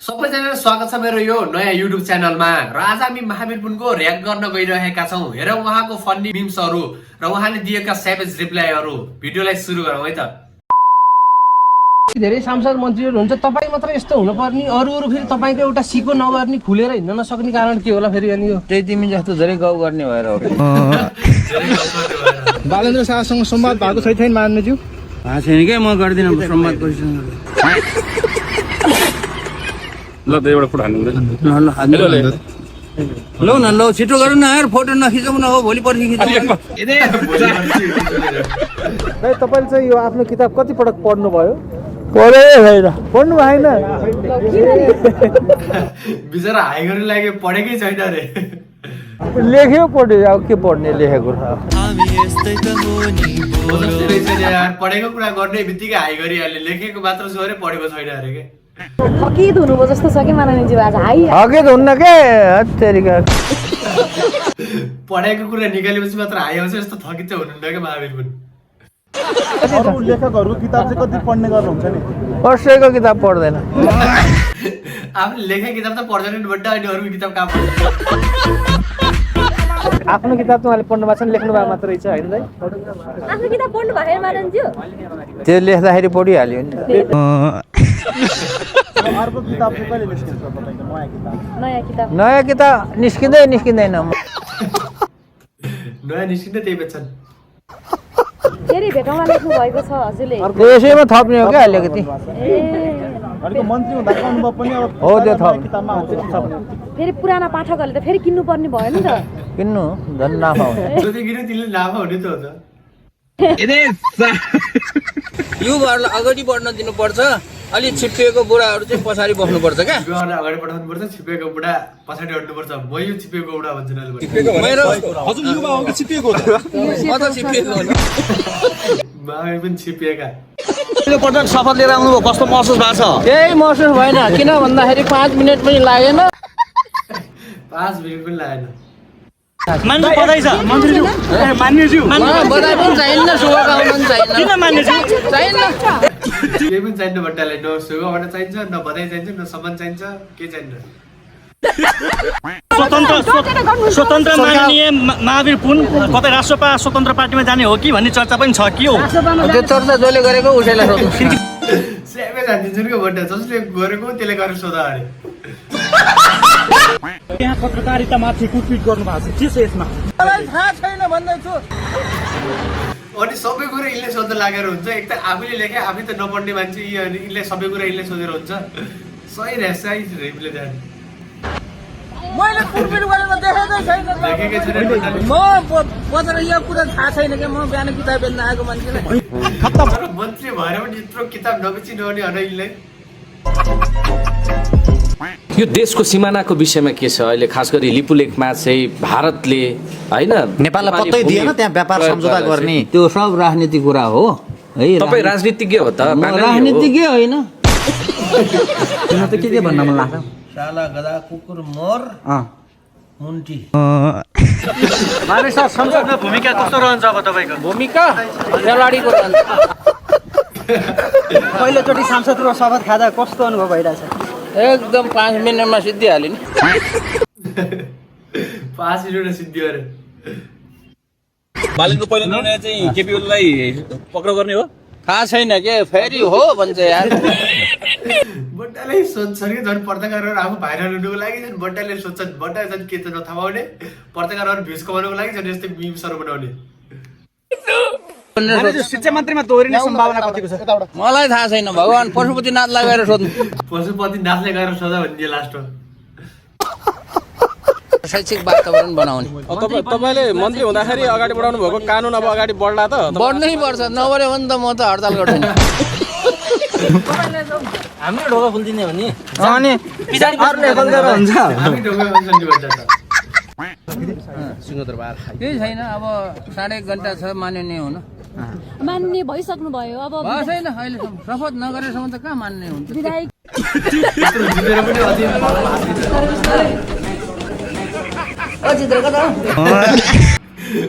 सबैजनालाई स्वागत छ मेरो यो नयाँ युट्युब च्यानलमा र आज हामी महावीर पुनको र्याक गर्न गइरहेका छौं। हेरौं उहाँको फन्नी मिम्सहरू र उहाँले दिएका सेभेज रिप्लाईहरू। भिडियोलाई सुरु गरौँ है त। धेरै सांसद मन्त्रीहरू हुन्छ, तपाईँ मात्र यस्तो हुनुपर्ने, अरू फेरि तपाईँको एउटा सिको नगर्ने, खुलेर हिँड्न नसक्ने कारण के होला फेरि? अनि यो त्यही तिमी जस्तो धेरै गाउँ गर्ने भएर हो। बालेन्द्र शाहसँग संवाद भएको छैन मान्नेज्यू? भएको छैन क्या, म गर्दिनँ संवाद परिसँग। ल त एउटा फोटो हान्नु ल न ल छिटो गरौँ न यार, फोटो नखिचौँ न हो, भोलि पर्सि खिचौँ। तपाईँले चाहिँ यो आफ्नो किताब कति पटक पढ्नुभयो? पढ्नु भएन। बिचरा हाइ गर्न लाग्यो, पढेकै छैन अरे। लेख्यो पढ्यो, अब के पढ्ने लेखेको पढेको कुरा गर्ने बित्तिकै हाइ गरिहाल्ने, लेखेको मात्र छ अरे, पढेको छैन अरे के। थकित हुनुभयो जस्तो छ कि माननीयज्यू आज हाई हकित हुन्न के तेरिका। पढेको कुरा निकालेपछि मात्र हाइ आउँछ, यस्तो थकित चाहिँ हुनुहुन्न क्या महावीर पुन। अरू लेखकहरू किताब चाहिँ कति पढ्ने गर्नुहुन्छ नि? कसैको किताब पढ्दैन। आफूले लेखेको किताब त पढ्दैन नि बड्डा, अनि अरूको किताब कहाँ पढ्छ? आफ्नो किताब त उहाँले पढ्नु भएको छ, लेख्नु भएको मात्रै छ होइन? आफ्नो किताब पढ्नु भयो माननीयज्यू? त्यो लेख्दाखेरि पढिहाल्यो नि। अर्को किताब चाहिँ कहिले निस्किन्छ तपाईँको नयाँ किताब? नयाँ किताब नयाँ किताब निस्किँदैन। नयाँ निस्किँदै त्यही बेच्छन्। फेरि भेटौँला लेख्नु भएको छ हजुरले? त्यसैमा थप्ने हो क्या अलिकति। अलिक मन्त्री हुँदाको अनुभव पनि अब हो, त्यो थप। किताबमा हुन्छ कि थप्ने? फेरि पुराना पाठकहरूले त फेरि किन्नु पर्ने भयो नि त। किन्नु झन् नाफा हुन्छ। जति किन्यो तिमीले नाफा हुने त हो त। युवाहरूलाई अगाडि बढ्न दिनुपर्छ, अलि छिप्पिएको बुढाहरू चाहिँ पछाडि बस्नुपर्छ क्या। युवाहरूलाई अगाडि बढाउनु पर्छ, छिपेको बुढा पछाडि हट्नुपर्छ। म यो छिपेको बुढा भन्छु न। मेरो हजुर युवा हो कि छिपिएको हो? म त छिप्पिएको हो। महावीर पनि छिपिएका। यो पटक शपथ लिएर आउनुभयो, कस्तो महसुस भएको छ? केही महसुस भएन, किन भन्दाखेरि 5 मिनट पनि लागेन। 5 मिनट पनि लागेन। मान्नु बधाई छ मन्त्रीज्यू। मान्यज्यू बधाई पनि चाहिन्न, शुभकामना पनि चाहिन्न। किन मान्यज्यू? चाहिन्न। केही पनि चाहिन्न बट्टालाई। न शुभकामना चाहिन्छ, न बधाई चाहिन्छ, न सम्मान चाहिन्छ, के चाहिन्न। स्वतन्त्र माननीय महावीर पुन कतै राष्ट्रपा स्वतन्त्र पार्टीमा जाने हो कि भन्ने चर्चा पनि छ कि हो? त्यो चर्चा जसले गरेको उसैलाई सोध्नु। स्यामै जानिदिन्छन् क्या बट्टा, जसले गरेको त्यसले गरेर सोधा अरे। यहाँ पत्रकारितामाथि कुटपिट गर्नु भएको छ, के छ यसमा? मलाई थाहा छैन भन्दैछु। अनि सबै कुरा यिनले सोध्न लागेर हुन्छ। एक त आफूले लेखे, आफै त नपढ्ने मान्छे, अनि यिनले सबै कुरा यिनले सोधेर हुन्छ। सही रहेछ रिप्ले ध्यान। मैले कुटपिट गरेर देखेकै छैन। लेखेकै छैन बट्टाले। म बजार यो कुरा थाहा छैन कि म बिहान किताब बेच्न आएको मान्छेलाई। तर मन्त्री भएर पनि यत्रो किताब नबेची नहुने होइन यिनले। यो देशको सिमानाको विषयमा के छ अहिले, खास गरी लिपुलेखमा चाहिँ भारतले होइन नेपाललाई पत्तै दिएन त्यहाँ व्यापार सम्झौता गर्ने? त्यो सब राजनीतिक कुरा हो है। तपाईँ राजनीतिज्ञ हो त? राजनीतिज्ञ होइन। किन त के भन्न मन लाग्छ? साला गधा कुकुर मोर मुन्टी। माने सर, संसदमा भूमिका कस्तो रहन्छ अब तपाईँको? भूमिका खेलाडीको रहन्छ। पहिलोचोटि सांसदको शपथ खाँदा कस्तो अनुभव भइरहेछ? एकदम 5 मिनटमा सिद्धिहाल्यो नि। 5 मिनट सिद्धियो अरे। बालनको पहिलो निर्णय चाहिँ केपी ओलीलाई पक्राउ गर्ने हो? थाहा छैन के, फेरि हो भन्छ यार। बट्टाले सोध्छन् कि झन् पत्रकारहरू आफू भाइरल हुनुको लागि झन् बट्टाले सोध्छन्। बट्टा झन् के त नथाहा पाउने, पत्रकारहरू भ्युज कमाउनुको लागि झन् यस्तै मिम्सहरू बनाउने। शिक्षा मन्त्रीमा दोहोरिने सम्भावना कतिको छ? मलाई थाहा छैन, भगवान् पशुपतिनाथलाई गएर सोध्नु। पशुपतिनाथले गएर सोधा भनिदिए लास्टमा। शैक्षिक वातावरण बनाउने। तपाईँले मन्त्री हुँदाखेरि अगाडि बढाउनु भएको कानुन अब अगाडि बढ्ला त? बढ्नै पर्छ, नबढ्यो भने त म त हडताल गर्छु नि। हामीले ढोका खोलिदिने हो नि? अनि पछाडि अरूले खोल्दैन हुन्छ। हामी ढोका खोल्छन् नि बट्टा त। केही छैन, अब 1.5 घन्टा छ मान्ने हुन। मान्ने भइसक्नु भयो अब छैन अहिलेसम्म, शपथ नगरेसम्म त कहाँ मान्ने हुन्छ? विधायक जितेर पनि अझै ओ चित्र कता हो?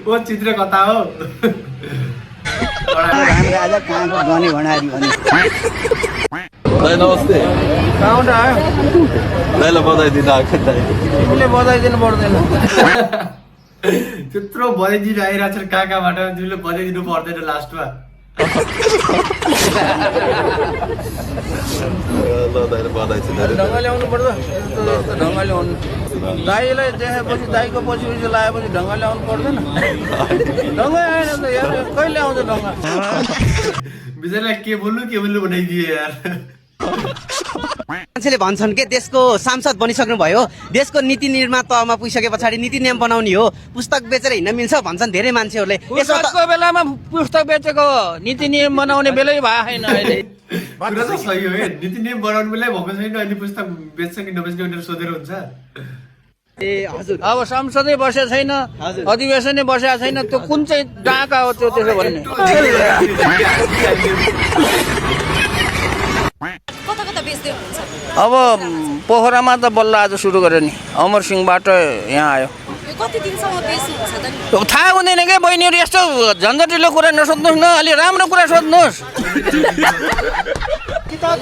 ओ चित्र कता हो? राजा कहाँको गने भणारी भने नमस्ते कहाँबाट आयो दाइलाई बधाई दिन आएको तिमीले बधाई दिनु पर्दैन त्यत्रो बधाई दिन आइरहेको छ कहाँबाट तिमीले बधाई दिनु पर्दैन लास्टमा ढङ्गले आउनु पर्छ ढङ्गले आउनु दाईलाई देखेपछि दाईको पछि पछि लगाएपछि ढङ्गले आउनु पर्दैन ढङ्गै आएन त यार कहिले आउँछ ढङ्ग बिचरा के बोल्नु बनाइदिए यार मान्छेले भन्छन् के देशको सांसद बनिसक्नु भयो देशको नीति निर्माण तहमा पुगिसके पछाडि नीति नियम बनाउने हो पुस्तक बेचेर हिँड्न मिल्छ भन्छन् धेरै मान्छेहरूले पुस्तकको बेलामा पुस्तक बेचेको नीति नियम बनाउने बेलै भएको छैन अहिले कुरा त सही हो है नीति नियम बनाउनु बेलै भएको छैन अनि पुस्तक बेच्छ कि नबेच्ने भनेर सोधेर हुन्छ ए हजुर अब संसदै बसेको छैन अधिवेशनै बसेको छैन त्यो कुन चाहिँ डाका हो त्यो त्यसो भन्ने कता कता बेच्दै हुनुहुन्छ अब पोखरामा त बल्ल आज सुरु गर्यो नि अमरसिंहबाट यहाँ आयो यो कति दिनसम्म बेच्नुहुन्छ त नि थाहा हुँदैन क्या बहिनीहरू यस्तो झन्झटिलो कुरा नसोध्नुहोस् न अलि राम्रो कुरा सोध्नुहोस् किताब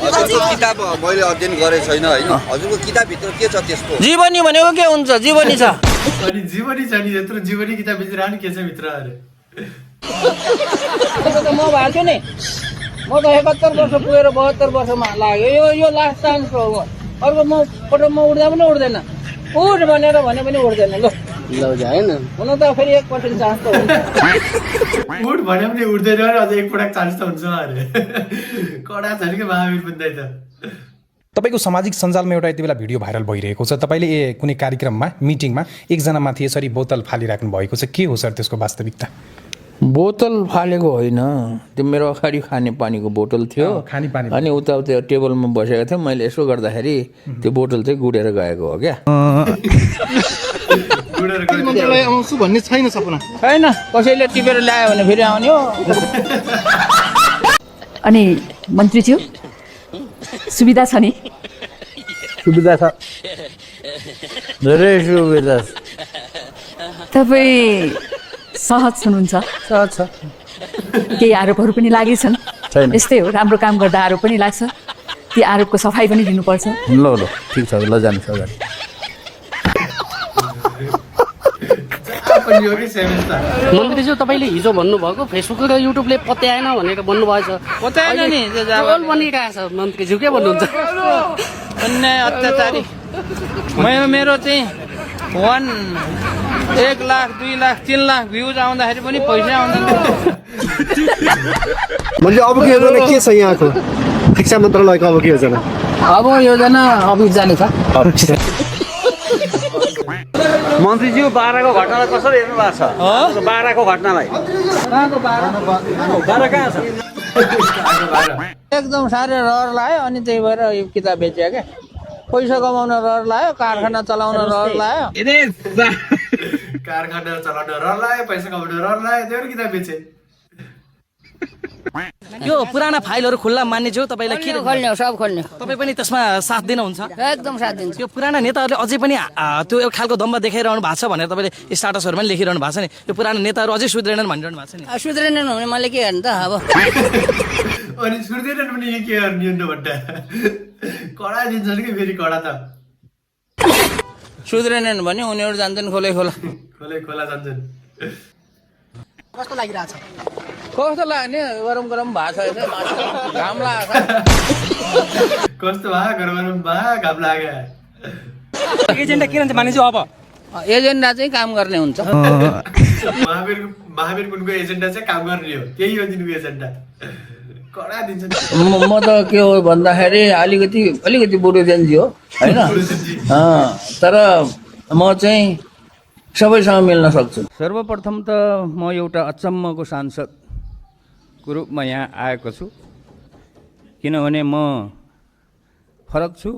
मैले अध्ययन गरेको छैन होइन हजुरको किताबभित्र के छ त्यसको जीवनी भनेको के हुन्छ जीवनी छ अनि जीवनी छ नि यत्रो जीवनी किताब बेचेर आउनु के छ भित्र अरे म भएको छु नि म त 71 वर्ष पुगेर 72 वर्षमा लाग्यो यो लास्ट चान्स हो अर्को म पटकमा उठ्दा पनि उठ्दैन उठ भनेर भने पनि उठ्दैन ल हुन त फेरि 1% चान्स त हुन्छ उठ भने पनि उठ्दैन अरे अझ एकपटक चान्स त हुन्छ अरे कडा छ नि के महावीर बुझ्दै त तपाईको सामाजिक सञ्जालमा एउटा यति बेला भिडियो भाइरल भइरहेको छ तपाईले कुनै कार्यक्रममा मिटिङमा एकजना माथि यसरी बोतल फालिराख्नु भएको छ के हो सर त्यसको वास्तविकता बोतल फालेको होइन त्यो मेरो अगाडि खाने पानीको बोतल थियो अनि उता टेबलमा बसेको थियो मैले यसो गर्दाखेरि त्यो बोतल चाहिँ गुडेर गएको हो क्या मन्त्रालय आउँछु भन्ने छैन सपना छैन कसैले टिपेर ल्यायो भने फेरि आउने हो अनि मन्त्रीज्यू सुविधा छ नि सुविधा छ धेरै सुविधा तपाईँ सहज हुनुहुन्छ छ छ केही आरोपहरू पनि लागेछन् यस्तै हो राम्रो काम गर्दा आरोप पनि लाग्छ ती आरोपको सफाई पनि दिनुपर्छ ल ल ठिक छ ल जानुहोस् अगाडि मन्त्रीज्यू तपाईँले हिजो भन्नुभएको फेसबुक र युट्युबले पत्याएन भनेर भन्नुभएछ पत्याएन नि ट्रोल बनिरहेछ मन्त्रीज्यू के भन्नुहुन्छ अन्याय अत्याचारी मेरो चाहिँ 1 लाख 2 लाख 3 लाख भ्युज आउँदाखेरि पनि पैसा आउँदैन मैले अब के योजना के छ यहाँको शिक्षा मन्त्रालयको अब के योजना अब योजना अफिस जाने छ मन्त्रीज्यू बाह्रको घटनालाई कसरी हेर्नु भएको छ बाह्रको घटनालाई बाह्र कहाँ छ एकदम साह्रै रहर लाग्यो अनि त्यही भएर यो किताब बेच्यो क्या पैसा कमाउन रहर लाग्यो कारखाना चलाउन रहर लाग्यो कारखाना चलाउन रहर लाग्यो पैसा कमाउन रहर लाग्यो त्यो किताब बेचे यो पुराना फाइलहरू खुल्ला मान्ने जो तपाईँलाई के खोल्ने हो सब खोल्ने तपाईँ पनि त्यसमा साथ दिनुहुन्छ एकदम साथ दिन्छ त्यो पुराना नेताहरूले अझै पनि त्यो एक खालको दम्ब देखाइरहनु भएको छ भनेर तपाईँले स्टाटसहरूमा पनि लेखिरहनु भएको छ नि यो पुराना नेताहरू अझै सुध्रेनन् भनिरहनु भएको छ नि सुध्रेनन् भने मैले के हेर्नु त अब अनि सुध्रेनन् भने के गर्ने हो भन्दा कडा दिन्छन् कि फेरि कडा त सुध्रेनन् भने उनीहरू जान्छन् खोलै खोला जान्छन् कस्तो लागिरहेछ कस्तो लाग्ने गरम गरम भएको छ घाम लाग्छ कस्तो भयो गरम भयो घाम लाग्यो एजेन्डा के रहन्छ मानिसु अब एजेन्डा चाहिँ काम गर्ने हुन्छ महावीर कुनको एजेन्डा चाहिँ काम गर्ने हो त्यही हो दिनको एजेन्डा कडा दिन्छ म त के हो भन्दाखेरि अलिकति बुढोजेन्जी हो होइन तर म चाहिँ सबैसँग मिल्न सक्छु सर्वप्रथम त म एउटा अचम्मको सांसदको रूपमा यहाँ आएको छु किनभने म फरक छु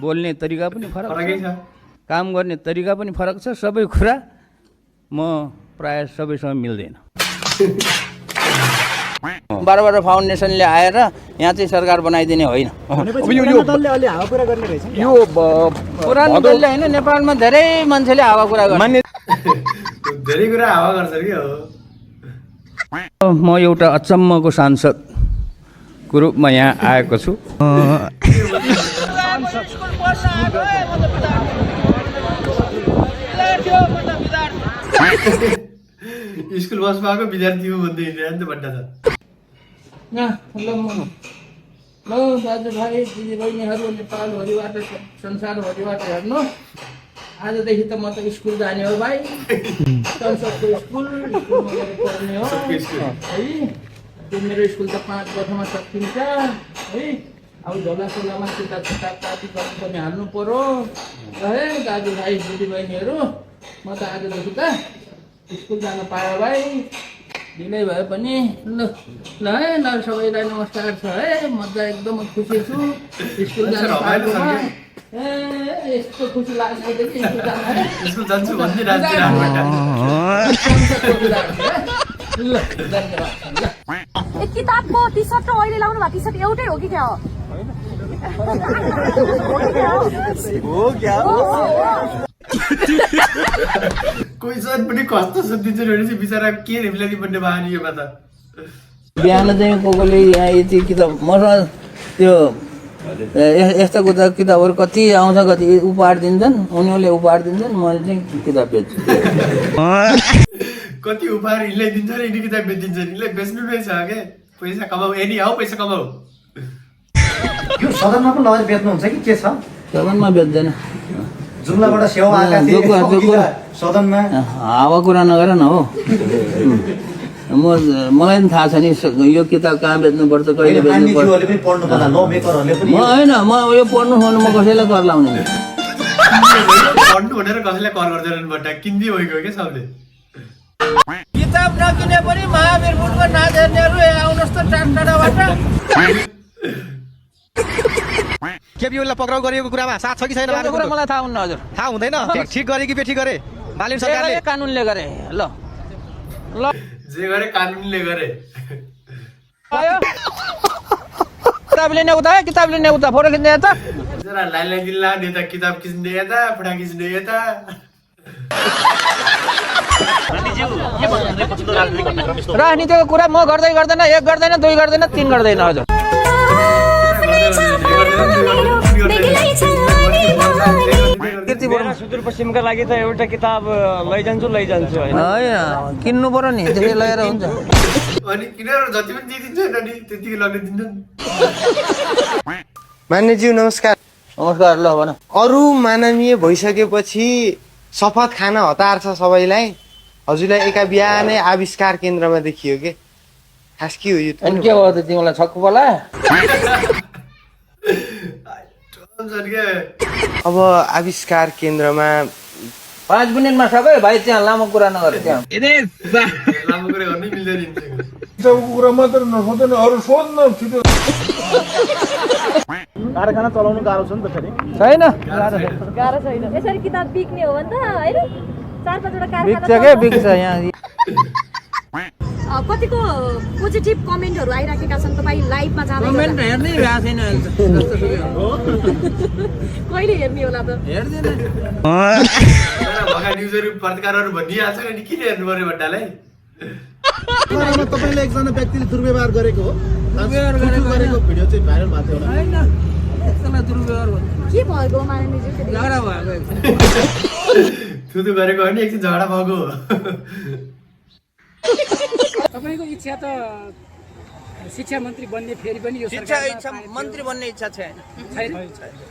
बोल्ने तरिका पनि फरक छ काम गर्ने तरिका पनि फरक छ सबै कुरा म प्राय सबैसँग मिल्दैन 12 फाउन्डेसनले आएर यहाँ चाहिँ सरकार बनाइदिने होइन यो पुरानो दलले होइन नेपालमा धेरै मान्छेले हावा कुरा गर्ने धेरै कुरा हावा गर्छ के हो म एउटा अचम्मको सांसदको अतिथिको रूपमा यहाँ आएको छु। स्कुल बसमा आएको विद्यार्थी हो भन्दै हिँडेर नि त भन्दा ल दाजुभाइ दिदीबहिनीहरू नेपालभरिबाट संसारभरिबाट हेर्नु, आजदेखि त म त स्कुल जाने हो भाइ। संसदको स्कुलमा गएर पढ्ने हो है। त्यो मेरो स्कुल त 5 वर्षमा सकिन्छ है। अब झोलासोलामा किताब कापी पनि हाल्नु पर्यो है दाजुभाइ दिदीबहिनीहरू। म त आजदेखि त स्कुल जान पायो भाइ, ढिलै भए पनि। ल ल है, ल सबैलाई नमस्कार छ है। म त एकदम खुसी छु स्कुल जान पाएकोमा। यस्तो खुसी लाग्छ कि स्कुल जान्छु भन्दै राजी राख्नु। ल धन्यवाद। ए किताबको टी सर्ट र अहिले लाउनु भएको टी सर्ट एउटै हो कि क्या हो? कोही सर पनि कस्तो सुनिदिन्छ भने चाहिँ बिचरा के रिप्लाई भन्ने बानी योमा त। बिहान चाहिँ कोले यहाँ यति किताब मसँग त्यो यस्ता किताबहरू कति आउँछ, कति उपहार दिन्छन्, उनीहरूले उपहार दिन्छन्, मैले चाहिँ किताब बेच्छु। कति उपहार यिनलाई दिन्छ र यिनी किताब बेचिदिन्छ। यिनलाई बेच्नु नै छ के, पैसा कमाऊ। एनी आऊ पैसा कमाऊ। यो सदनमा पनि लगेर बेच्नुहुन्छ कि के छ? सदनमा बेच्दैन, जुम्लाबाट सेवा आएका थिए सदनमा। हावा कुरा नगर न हो। मलाई पनि थाहा छ नि यो किताब कहाँ बेच्नुपर्छ, कहिले बेच्नुपर्छ। म होइन, म यो पढ्नु खोल्नु म कसैलाई कर लाउने नि। पढ्नु भनेर कसैलाई कर गर्दैनन् बट्टा किन्दी भएको क्या सबले। किताब नकिने पनि महावीर पुनको नाच हेर्नेहरू आउनुहोस् त टाढाबाट। केपीओलीलाई पक्राउ गरिएको कुरामा साथ छ कि छैन? मलाई थाहा हुन्न हजुर। थाहा हुँदैन? ठिक गरे कि बेठी गरे बालिन सरकारले? कानुनले गरे। ल ल जे गरे कानुनले गरे। किताब लिने उता, किताब लिने उता, फोटो खिच्ने यता। जरा लाइला गिल्ला नेता किताब किच्ने यता, फुटा किच्ने यता। राजनीतिको कुरा म गर्दै गर्दैन, 1 गर्दैन, 2 गर्दैन, 3 गर्दैन हजुर। सुदूरपश्चिमका लागि त एउटा किताब लैजान्छु होइन। किन्नु पर्यो नि, त्यसले लगेर हुन्छ। अनि किनेर जति पनि दिइदिन्छ नि त्यतिकै लग्ने दिन्छन्। मान्यज्यू नमस्कार। नमस्कार। ल भन। अरू माननीय भइसकेपछि शपथ खान हतार छ सबैलाई। हजुरलाई एका बिहानै आविष्कार केन्द्रमा देखियो के, खास के हो यो? अनि के भयो त तिमीलाई छक्क पर्ला? अब आविष्कार केन्द्रमा 5 मिनेटमा सबै भाइ, त्यहाँ लामो कुरा नगर। त्यहाँ लामो कुरा गर्नै मिल्दैन नि। कुरा मात्र नसोध्दैन, अरू सोध्न छिटो। कारखाना चलाउनु गाह्रो छ नि त फेरि। छैन, गाह्रो छैन। यसरी किताब बिक्ने हो भने त हैन 4-5 वटा बिक्छ के बिक्छ यहाँ। कतिको पोजिटिभ कमेन्टहरू आइराखेका छन्। तपाईँ लाइभमा जाँदै कमेन्ट हेर्नै भएको छैन। कहिले हेर्ने होला त? हेर्दैन। भगा न्युजहरू पत्रकारहरू भनिहाल्छ नि, किन हेर्नु पर्यो भन्नालाई। तपाईँले एकजना व्यक्तिले दुर्व्यवहार गरेको हो, गरेको भिडियो चाहिँ भाइरल भएको थियो। होइन, यसलाई दुर्व्यवहार भन्छ। के भएको मानिज्यू? झगडा भएको। थुथु गरेको होइन, एकछिन झगडा भएको। तपाईँको इच्छा त शिक्षा मन्त्री बन्ने, फेरि पनि यो इच्छा मन्त्री बन्ने इच्छा छैन।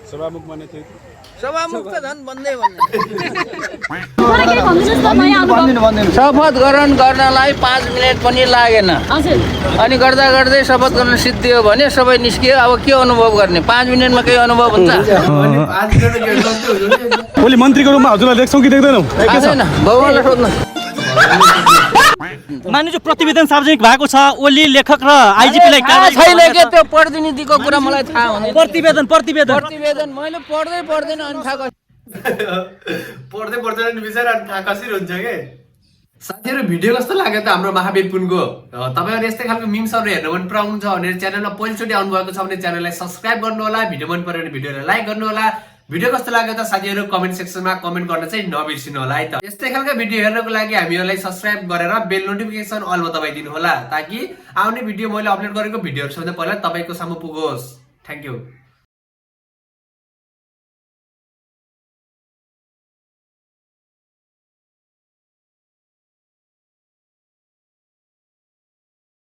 सभामुख बन्ने थियो। सभामुख त झन् बन्दै शपथ ग्रहण गर्नलाई 5 मिनट पनि लागेन। अनि गर्दा गर्दै शपथ गर्न सिद्धियो भने सबै निस्कियो। अब के अनुभव गर्ने? 5 मिनटमा केही अनुभव हुन्छ? भोलि मन्त्रीको रूपमा हजुरलाई देख्छौँ कि देख्दैनौँ? भगवानलाई सोध्नु। मानिज्यू प्रतिवेदन सार्वजनिक भएको छ, ओली लेखक र आइजिपीलाई छैन के त्यो प्रतिनिधिको कुरा मलाई थाहा हुने। प्रतिवेदन मैले पढ्दैन अनि थाहा पढ्दैन नि बिचरा, अनि थाहा कसरी हुन्छ के। साथीहरू भिडियो कस्तो लाग्यो त हाम्रो महावीर पुनको? तपाईँहरू यस्तै खालको मिम्सहरू हेर्न मन पराउनुहुन्छ भने च्यानलमा पहिलोचोटि आउनुभएको छ भने च्यानललाई सब्सक्राइब गर्नु होला। भिडियो मन पर्यो भने भिडियोलाई लाइक गर्नु होला। भिडियो कस्तो लाग्यो त साथीहरू कमेन्ट सेक्सनमा कमेन्ट गर्न चाहिँ नबिर्सिनु होला है त। यस्तै खालका भिडियो हेर्नको लागि हामीहरूलाई सब्स्क्राइब गरेर बेल नोटिफिकेसन अलमा दबाइदिनु होला ताकि आउने भिडियो मैले अपलोड गरेको भिडियोहरु सबैभन्दा पहिला तपाईको सामु पुगोस्। Thank you.